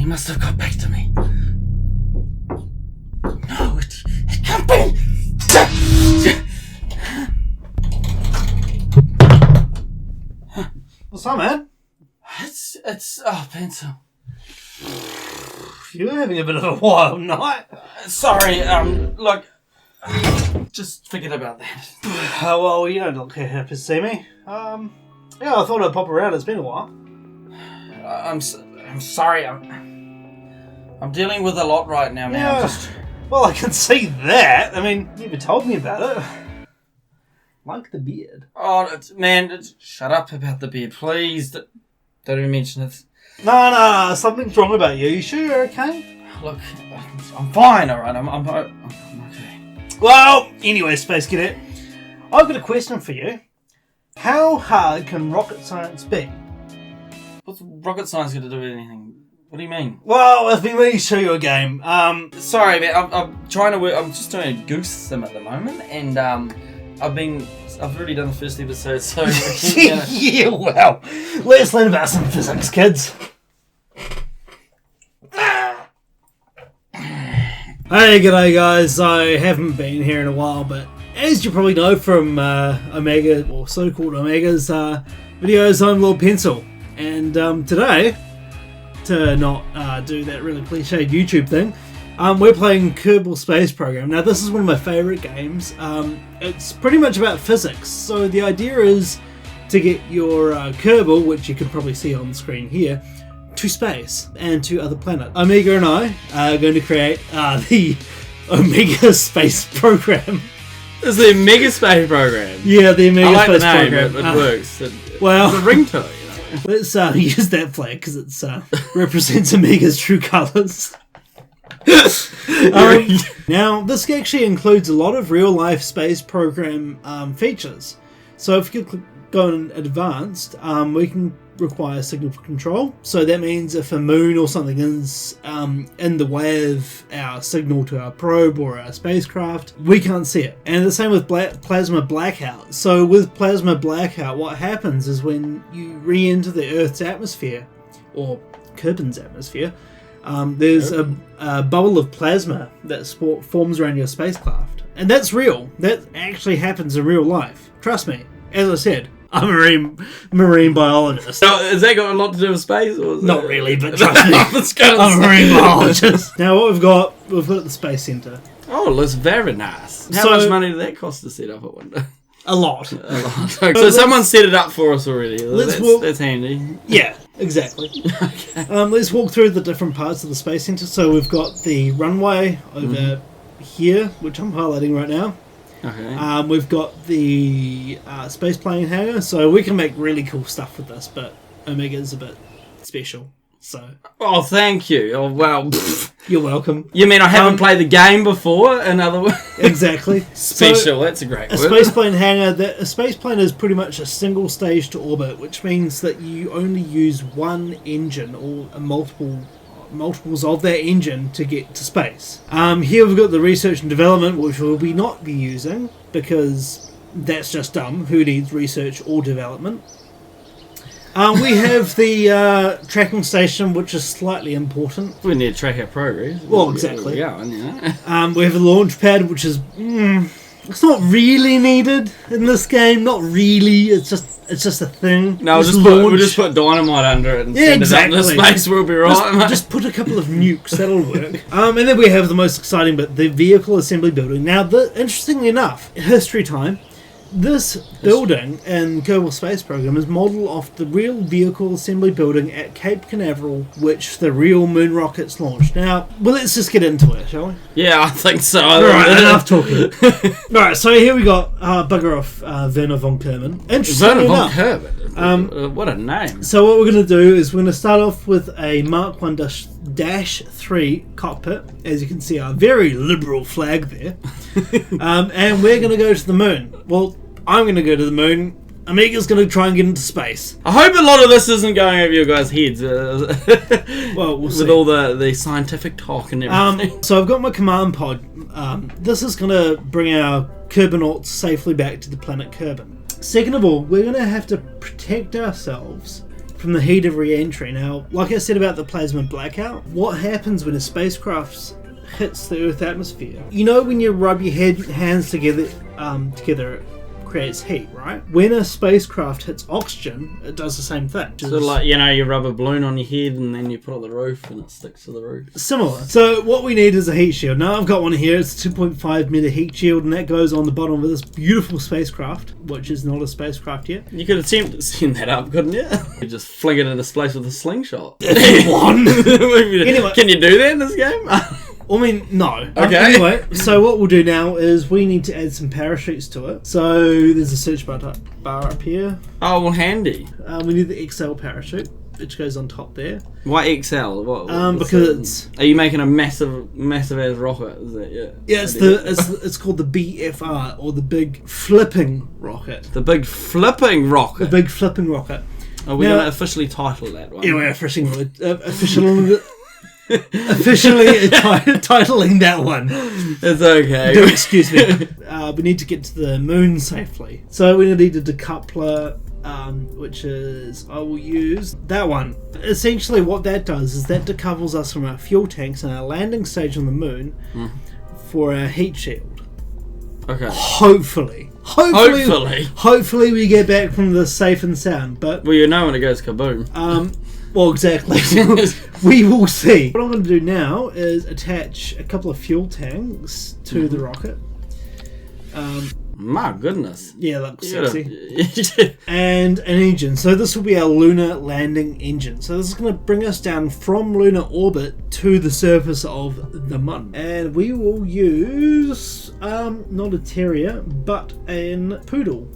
He must have got back to me. No, it can't be! What's up, man? Pencil. You're having a bit of a wild night. Sorry, look, just forget about that. Oh, well, you don't look happy to see me. Yeah, I thought I'd pop around. It's been a while. I'm sorry, I'm dealing with a lot right now, man. Yeah, well, I can see that. I mean, you never told me about it. Like the beard. Oh, shut up about the beard, please. Don't even mention it. No, something's wrong about you. You sure you're okay? Look, I'm fine, alright. I'm okay. Well, anyway, Space Cadet, I've got a question for you. How hard can rocket science be? What's rocket science got to do with anything? What do you mean? Well, I've been meaning to show you a game. Sorry, man. I'm trying to work. I'm just doing a goose sim at the moment, and I've already done the first episode, so yeah, well, let's learn about some physics, kids. Hey, g'day guys. I haven't been here in a while, but as you probably know from Omega, or so-called Omega's videos, I'm Lord Pencil. And today, to not do that really cliched YouTube thing, we're playing Kerbal Space Program. Now, this is one of my favourite games. It's pretty much about physics. So the idea is to get your Kerbal, which you can probably see on the screen here, to space and to other planets. Omega and I are going to create the Omega Space Program. It's the Omega Space Program. Yeah, the Omega Space Space Program. It works. Well, it's a ringtone. Let's use that flag because it represents Omega's true colours. Now, this actually includes a lot of real-life space program features. So if you go in advanced, we can require signal for control. So that means if a moon or something is in the way of our signal to our probe or our spacecraft, we can't see it. And the same with plasma blackout. So with plasma blackout, what happens is when you re-enter the Earth's atmosphere, or Kerbin's atmosphere, there's a bubble of plasma that forms around your spacecraft. And that's real. That actually happens in real life. Trust me. As I said, I'm a marine biologist. So, has that got a lot to do with space? Or is Not really, but trust me. I'm a marine biologist. Now what we've got the Space Centre. Oh, that's very nice. How much money did that cost to set up, I wonder? A lot. Okay, so someone set it up for us already. That's handy. Yeah, exactly. Okay. Let's walk through the different parts of the Space Centre. So we've got the runway over here, which I'm highlighting right now. Okay. We've got the space plane hangar, so we can make really cool stuff with this, but Omega's a bit special. So. Oh, thank you. Oh, well. You're welcome. You mean I haven't played the game before? In other words, exactly. Special. So, that's a great word. A space plane hangar. A space plane is pretty much a single stage to orbit, which means that you only use one engine or multiples of that engine to get to space. Here we've got the research and development, which we'll not be using because that's just dumb. Who needs research or development? We have the tracking station, which is slightly important. We need to track our progress. Well, exactly. Yeah, we have a launch pad, which is it's not really needed in this game. Not really. It's just a thing. No, we'll just put dynamite under it and send it up into space. We'll be right. Just put a couple of nukes. That'll work. And then we have the most exciting bit: the vehicle assembly building. Now, interestingly enough, history time. This building in Kerbal Space Program is modelled off the real vehicle assembly building at Cape Canaveral, which the real moon rockets launched. Now, well, let's just get into it, shall we? Yeah, I think so. Alright, enough talking. Alright, so here we got bugger off Werner von Kerman. Interestingly enough, Kerman? What a name. So what we're going to do is we're going to start off with a Mark 1-3 cockpit. As you can see, our very liberal flag there. And we're going to go to the moon. Well, I'm going to go to the moon. Omega's going to try and get into space. I hope a lot of this isn't going over your guys' heads. Well, we'll see. With all the scientific talk and everything. So I've got my command pod. This is going to bring our Kerbinauts safely back to the planet Kerbin. Second of all, we're going to have to protect ourselves from the heat of re-entry. Now, like I said about the plasma blackout, what happens when a spacecraft hits the Earth atmosphere? You know when you rub your hands together, it creates heat, right? When a spacecraft hits oxygen, it does the same thing. So like, you rub a balloon on your head and then you put it on the roof and it sticks to the roof. Similar. So what we need is a heat shield. Now I've got one here. It's a 2.5 meter heat shield, and that goes on the bottom of this beautiful spacecraft, which is not a spacecraft yet. You could attempt to send that up, couldn't you? You just fling it into space with a slingshot. One. Anyway. Can you do that in this game? I mean, no. Okay. Anyway, so what we'll do now is we need to add some parachutes to it. So there's a search bar up here. Oh, well, handy. We need the XL parachute, which goes on top there. Why XL? Because are you making a massive ass rocket? Is that yeah? It's called the BFR, or the Big Flipping Rocket. The Big Flipping Rocket. The Big Flipping Rocket. Are we going to officially title that one? Yeah, we're officially titling that one. It's okay. Do excuse me. We need to get to the moon safely. So we need a decoupler, which is, I will use that one. Essentially what that does is that decouples us from our fuel tanks and our landing stage on the moon for our heat shield. Okay. Hopefully we get back from this safe and sound. But well, you know when it goes kaboom. Well, exactly. We will see. What I'm going to do now is attach a couple of fuel tanks to the rocket. My goodness. Yeah, that looks sexy. And an engine. So this will be our lunar landing engine. So this is going to bring us down from lunar orbit to the surface of the moon. And we will use not a terrier, but a poodle.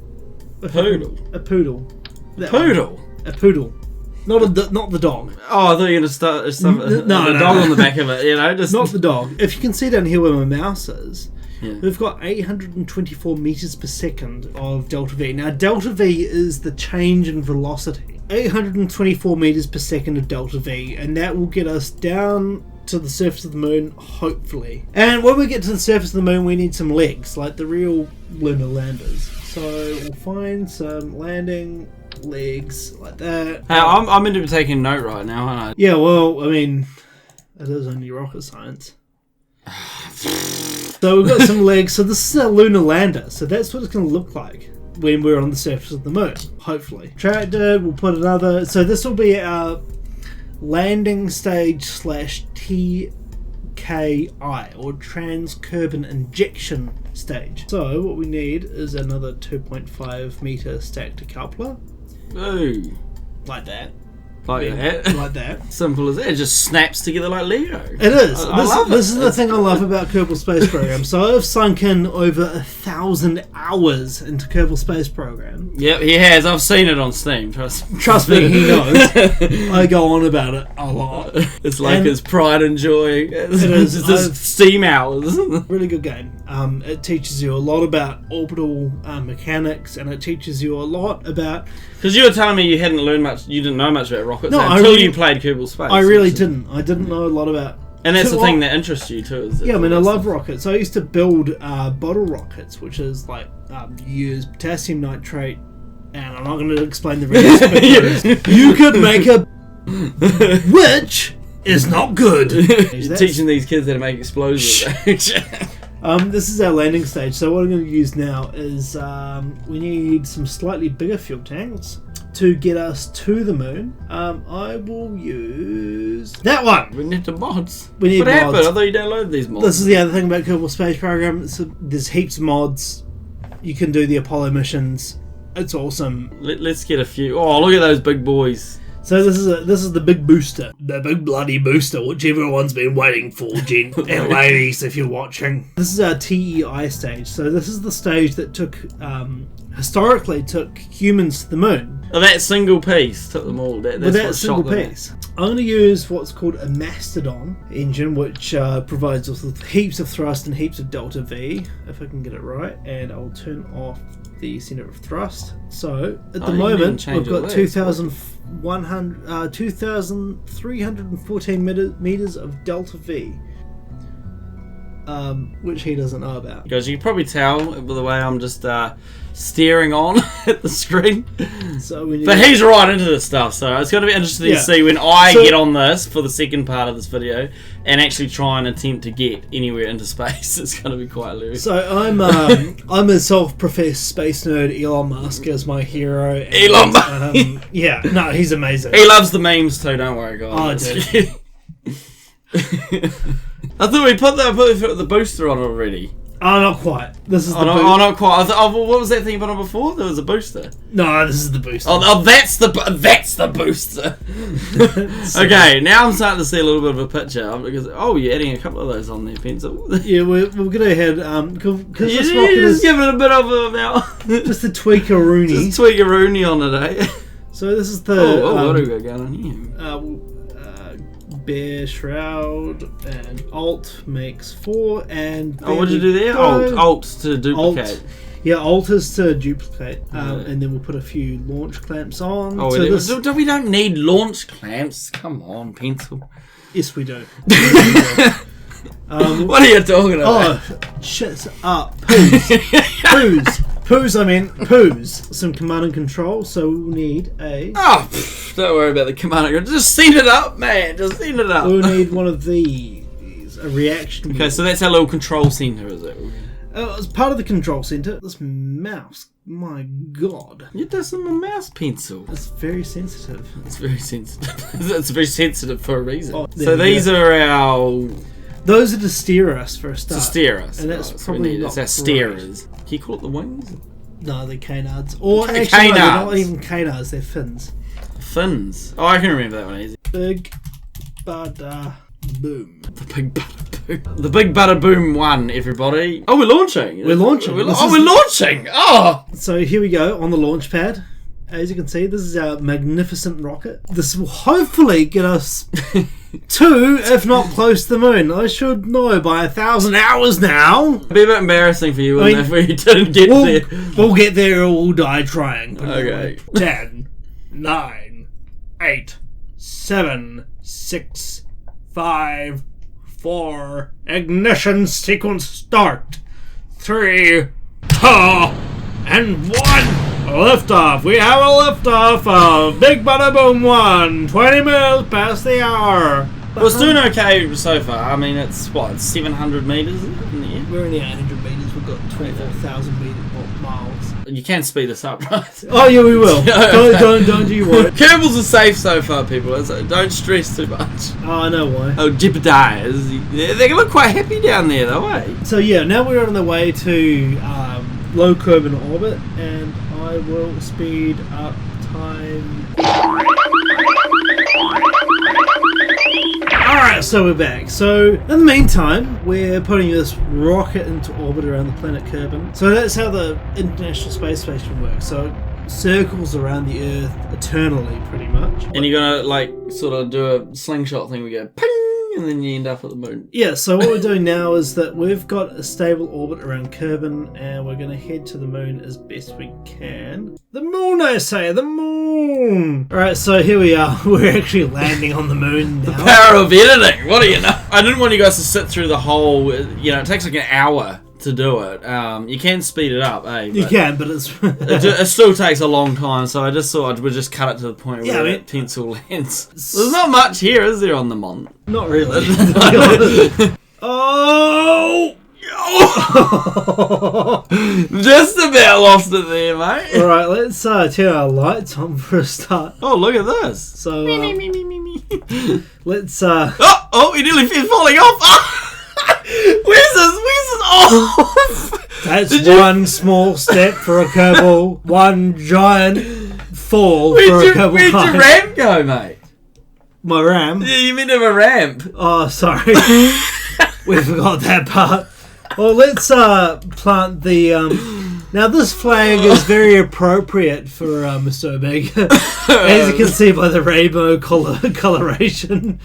A poodle. A poodle. Not the dog. Oh, I thought you were going to start the dog on the back of it, just not the dog. If you can see down here where my mouse is, we've got 824 meters per second of delta V. Now, delta V is the change in velocity. 824 meters per second of delta V, and that will get us down to the surface of the moon, hopefully. And when we get to the surface of the moon, we need some legs, like the real lunar landers. So we'll find some landing legs like that. Hey, I'm meant to be taking note right now, aren't I? Yeah, well, I mean, it is only rocket science. So we've got some legs. So this is our lunar lander. So that's what it's going to look like when we're on the surface of the moon, hopefully. Tractor, we'll put another. So this will be our landing stage / TKI, or Trans-Kerbin Injection stage. So what we need is another 2.5 meter stack decoupler. Ooh. Like that. Like that. Simple as that. It just snaps together like Lego. It is. I love it. This is the thing I love about Kerbal Space Program. So I've sunk in over 1,000 hours into Kerbal Space Program. Yep, he has. I've seen it on Steam. Trust me, he knows. I go on about it a lot. It's like his pride and joy. It is. It's just Steam hours. Really good game. It teaches you a lot about orbital mechanics, and it teaches you a lot about... Because you were telling me you didn't know much about rockets until you played Kerbal Space. I really didn't. I didn't know a lot about... And that's the thing that interests you too. I love rockets. I used to build bottle rockets, which is like you use potassium nitrate, and I'm not going to explain the recipe. You could make a... which is not good. Teaching these kids how to make explosives. This is our landing stage. So what I'm going to use now is we need some slightly bigger fuel tanks to get us to the moon. I will use that one. We need the mods. What happened? I thought you downloaded these mods. This is the other thing about Kerbal Space Program. There's heaps of mods. You can do the Apollo missions. It's awesome. Let's get a few. Oh, look at those big boys. So this is the big booster, the big bloody booster, which everyone's been waiting for, gent and ladies, if you're watching. This is our TEI stage. So this is the stage that historically took humans to the moon. Oh, that single piece took them all. That's that single piece. I'm going to use what's called a Mastodon engine, which provides us with heaps of thrust and heaps of delta V, if I can get it right. And I'll turn off the center of thrust. So at the moment we've got 2,314 meters of delta V. which he doesn't know about. Because you can probably tell by the way I'm just staring on at the screen. So but he's right into this stuff, so it's going to be interesting to see when I get on this for the second part of this video and actually try and attempt to get anywhere into space. It's going to be quite hilarious. So I'm a self-professed space nerd. Elon Musk is my hero. And, Elon Musk. Yeah, no, he's amazing. He loves the memes too. Don't worry, guys. Oh, dude. I thought we put the booster on already. Oh, not quite. This is the booster. Oh, not quite. What was that thing you put on before? There was a booster. No, this is the booster. Oh, that's the booster. Okay, now I'm starting to see a little bit of a picture because you're adding a couple of those on there, Pencil. Yeah, we're gonna head because this rocket You're is just giving it a bit of a now. just a tweaker-rooney. Just tweak-a-rooney on it, eh? So this is the what do we got going on here? Bear Shroud and Alt makes 4 and what'd you do there? Alt to duplicate. Alt is to duplicate, and then we'll put a few launch clamps on. We don't need launch clamps. Come on, Pencil. Yes, we do. What are you talking about? Oh, shit up. Poos. Some command and control, so we'll need a... don't worry about the command and control. Just send it up, man. Just send it up. We'll need one of these. A reaction. Okay, so that's our little control center, is it? As part of the control center, this mouse, my god. It does some mouse Pencil. It's very sensitive. It's very sensitive. It's very sensitive for a reason. So these are our... Those are to steer us for a start. To steer us. And that's probably not our steerers. Can you call it the wings? No, they're canards. Or actually, canards. No, they're not even canards, they're fins. Fins? Oh, I can remember that one easy. Big Bada Boom. The Big Bada Boom. The Big Bada Boom 1, everybody. Oh, we're launching. We're launching. We're launching. Oh! So here we go on the launch pad. As you can see, this is our magnificent rocket. This will hopefully get us to, if not close to the moon. I should know by 1,000 hours now. It'd be a bit embarrassing for you, if we didn't get there. We'll get there or we'll die trying. Okay. 10, 9, 8, 7, 6, 5, 4, ignition sequence start. 3, 2, and 1. Liftoff. We have a liftoff of Big Bada Boom 1. 20 minutes past the hour. Well, it's doing okay so far. I mean, it's 700 meters in the air? We're only 800 meters. We've got 24,000 miles. You can speed this up, right? Oh yeah, we will. Don't you worry. Kerbals are safe so far, people. So don't stress too much. Oh, I know why. Oh, jeopardize. They look quite happy down there, though, eh? So yeah, now we're on the way to low Kerbin orbit, and I will speed up time. Alright, so we're back. So, in the meantime, we're putting this rocket into orbit around the planet Kerbin. So that's how the International Space Station works. So it circles around the Earth eternally, pretty much. And you're gonna, sort of do a slingshot thing. We go, ping! And then you end up at the moon. Yeah, so what we're doing now is that we've got a stable orbit around Kerbin, and we're going to head to the moon as best we can. The moon, I say! The moon! Alright, so here we are. We're actually landing on the moon now. The power of editing! What do you know? I didn't want you guys to sit through the whole... it takes like an hour to do it. You can speed it up, eh? You can, but it's... it still takes a long time, so I just thought we'd just cut it to the point where that pencil lands. There's not much here, is there, on the Mon? Not really. Oh! Just about lost it there, mate. Alright, let's turn our lights on for a start. Oh, look at this. So, let's... Oh, he nearly is falling off. Where's this? Oh! That's one small step for a Kerbal, one giant fall for a Kerbal. Where'd your ramp go, mate? My ram? Yeah, you meant to have a ramp. Oh, sorry. We forgot that part. Well, let's plant the... Now, this flag is very appropriate for MisterOmega, as you can see by the rainbow coloration.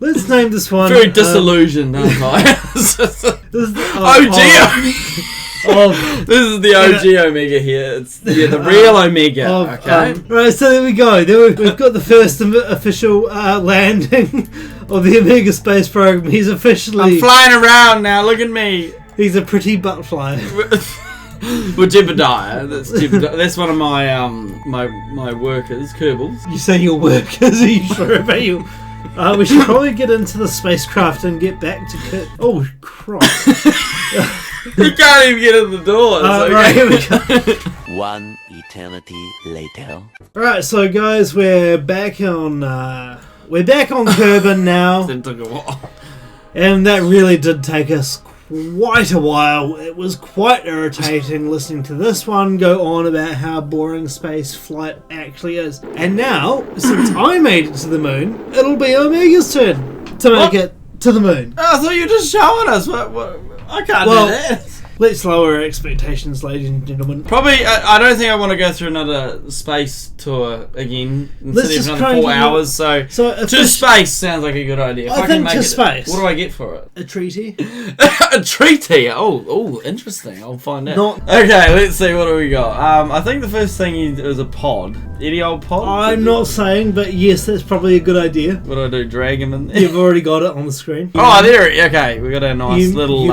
Let's name this one... Very disillusioned, aren't I? Oh dear! This is the OG Omega here. It's the real Omega. Okay. Right, so there we go. We've got the first official landing of the Omega space program. He's officially. I'm flying around now. Look at me. He's a pretty butterfly. Well, Jebediah. That's one of my my workers, Kerbals. You say your workers? Are you sure about you? We should probably get into the spacecraft and get back to Oh, Christ. You can't even get in the door. Right, here we go. One eternity later. Right, so guys, we're back on Kerbin now. It took a while. And that really did take us quite a while. It was quite irritating listening to this one go on about how boring space flight actually is. And now, since I made it to the moon, it'll be Omega's turn to make it to the moon. I thought you were just showing us. What? I can't do that. Let's lower our expectations, ladies and gentlemen. Probably, I don't think I want to go through another space tour again instead of another 4 hours. So to space sounds like a good idea. I think to space. What do I get for it? A treaty. A treaty. Oh, interesting. I'll find out. Okay, let's see. What do we got? I think the first thing is a pod. Any old pod? I'm not saying, but yes, that's probably a good idea. What do I do? Drag him in there? You've already got it on the screen. There. Okay, we got a nice little.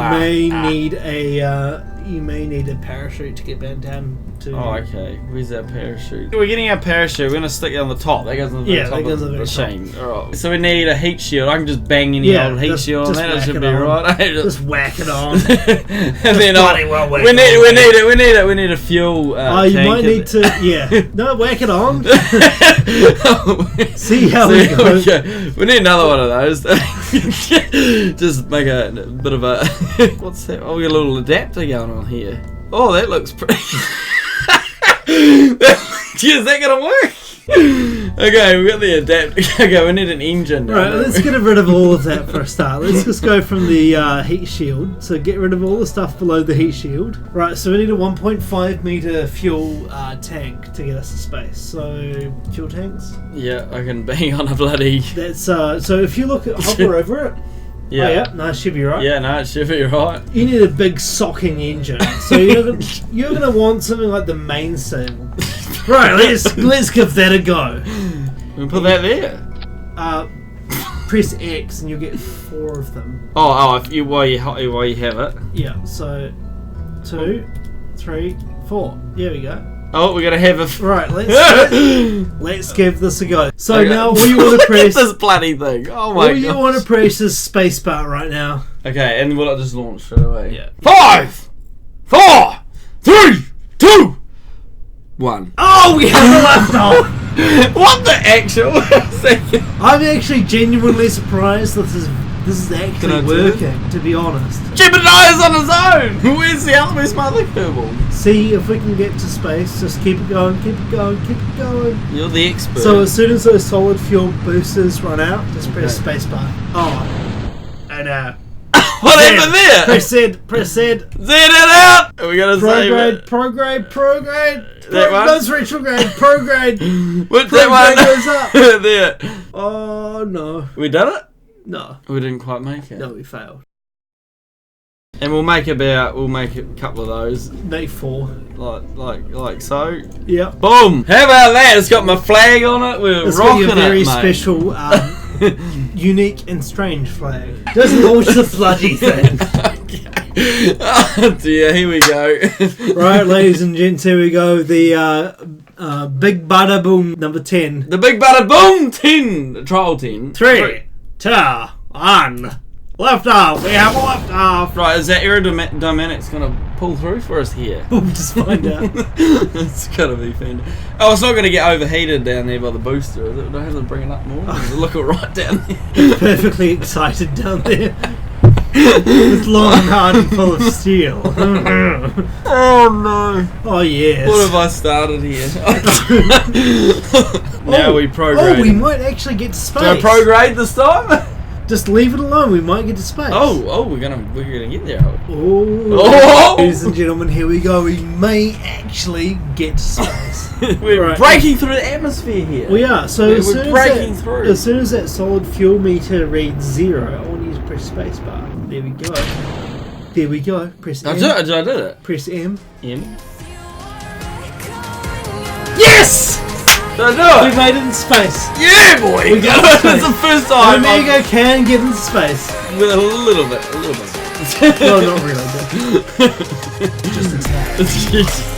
You may need a parachute to get back down to. Oh, okay. Where's our parachute? We're getting our parachute. We're gonna stick it on the top. That goes on the top of the machine. Alright. So we need a heat shield. I can just bang any old heat shield on that. That should be right. Just whack it on. And then we need a fuel. You might need to. Yeah. No, whack it on. See how we go. We need another one of those. Just make a bit of a. What's that? Oh, we got a little adapter going on here. Oh, that looks pretty. Is that gonna work? Okay, we got the adapter. Okay, we need an engine. Right, let's get rid of all of that for a start. Let's just go from the heat shield. So get rid of all the stuff below the heat shield. Right, so we need a 1.5 meter fuel tank to get us to space. So fuel tanks. Yeah, I can bang on a bloody. That's so if you hover over it. Yeah. Oh, yeah, no, it should be right. Yeah, no, it should be right. You need a big socking engine, so you're gonna want something like the mainsail. Right, let's give that a go. We put that there. Press X and you'll get 4 of them. While you have it. Yeah. So 2, 3, 4. There we go. Oh, we gotta have a. Right, let's give this a go. So now all you want to press this bloody thing. Oh my god! All you want to press is spacebar right now. Okay, and will it just launch straight away? Yeah. 5, 4, 3, 2, 1. Oh, we have a left off. What the actual? I'm actually genuinely surprised that this is actually working. To be honest. Jebediah's on his own. Where's my other Kerbal? See if we can get to space. Just keep it going, keep it going, keep it going. You're the expert. So as soon as those solid fuel boosters run out, just press spacebar. Oh, and what happened there? Press Z. Z it out. Are we gonna save it? Prograde. That one? That's retrograde. Prograde. What's that one? Goes up. There. Oh no. We done it? No. We didn't quite make it. No, we failed. And we'll make a couple of those. Make 4. Like so. Yep. Boom! How about that? It's got my flag on it. We're it's rocking got your very it, mate. special, unique and strange flag. Just launch the bloody thing. Okay. Oh dear, here we go. Right, ladies and gents, here we go. The Big Bada Boom number 10. The Big Bada Boom 10. Trial 10. 3, 2, 1. Left off. We have a left off. Right, is that aerodynamics going to pull through for us here? We'll just find out. It's got to be fantastic. Oh, it's not going to get overheated down there by the booster, is it? Do I have to bring it up more? Does it look alright down there? It's perfectly excited down there. It's long and hard and full of steel. Oh no. Oh yes. What have I started here? Now we prograde. Oh, we might actually get to space. Do I prograde this time? Just leave it alone. We might get to space. We're gonna get there. Oh, ladies and gentlemen, here we go. We may actually get to space. We're breaking through the atmosphere here. We are. So we're breaking through. As soon as that solid fuel meter reads 0, I want you to press spacebar. There we go. There we go. Press M. I did it. Press M. M. Yes! Did I do We it? made it in space. Yeah, boy! We got it. It's the first time. Omega can get into space. With a little bit. No, not really. Just a tad.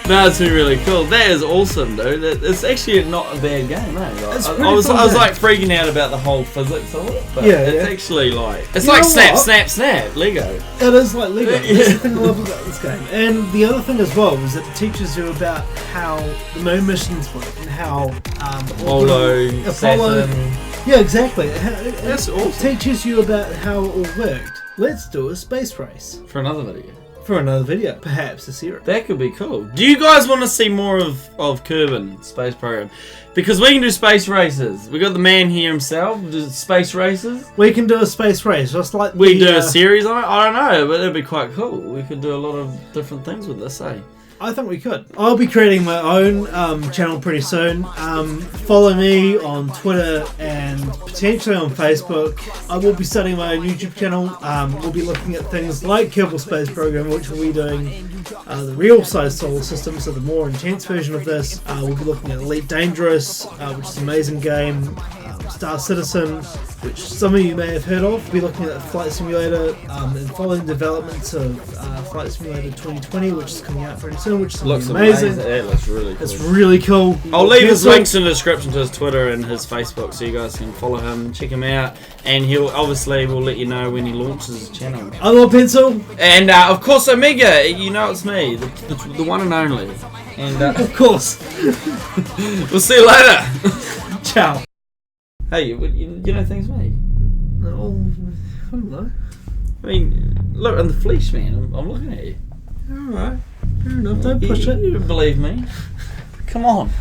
No, it's been really cool. That is awesome, dude. It's actually not a bad game, eh? Like, It's I pretty was fun like freaking out about the whole physics of it, but Yeah, it's yeah. actually like it's You like know snap, what? snap, snap, Lego. It is like Lego. Yeah. That's the thing I love about this game. And the other thing as well is that it teaches you about how the moon missions work and how Apollo, Saturn. Yeah, exactly. That's It awesome. teaches you about how it all worked. Let's do a space race For another video. for another video, perhaps a series. That could be cool. Do you guys want to see more of Kerbin Space Program? Because we can do space races. We got the man here himself. Do space races. We can do a space race, just like We do a series on it. I don't know, but it'd be quite cool. We could do a lot of different things with this, eh? I think we could. I'll be creating my own channel pretty soon. Follow me on Twitter and potentially on Facebook. I will be starting my own YouTube channel. We'll be looking at things like Kerbal Space Program, which we'll be doing the real size solar system, so the more intense version of this. We'll be looking at Elite Dangerous, which is an amazing game. Star Citizen, which some of you may have heard of. We'll be looking at Flight Simulator and following developments of Flight Simulator 2020, which is coming out pretty soon, which is Looks amazing. amazing. It looks really cool. It's really cool. I'll leave his Pencil. links in the description to his Twitter and his Facebook, so you guys can follow him, check him out, and he'll obviously will let you know when he launches his channel. I'm on Pencil. And of course, Omega, you know it's me, the one and only. And Of course. we'll see you later. Ciao. Hey, you know things, me. Oh, I don't know. I mean, look, I'm the flesh man. I'm looking at you. Alright. Fair enough. Don't push it. You don't believe me. Come on.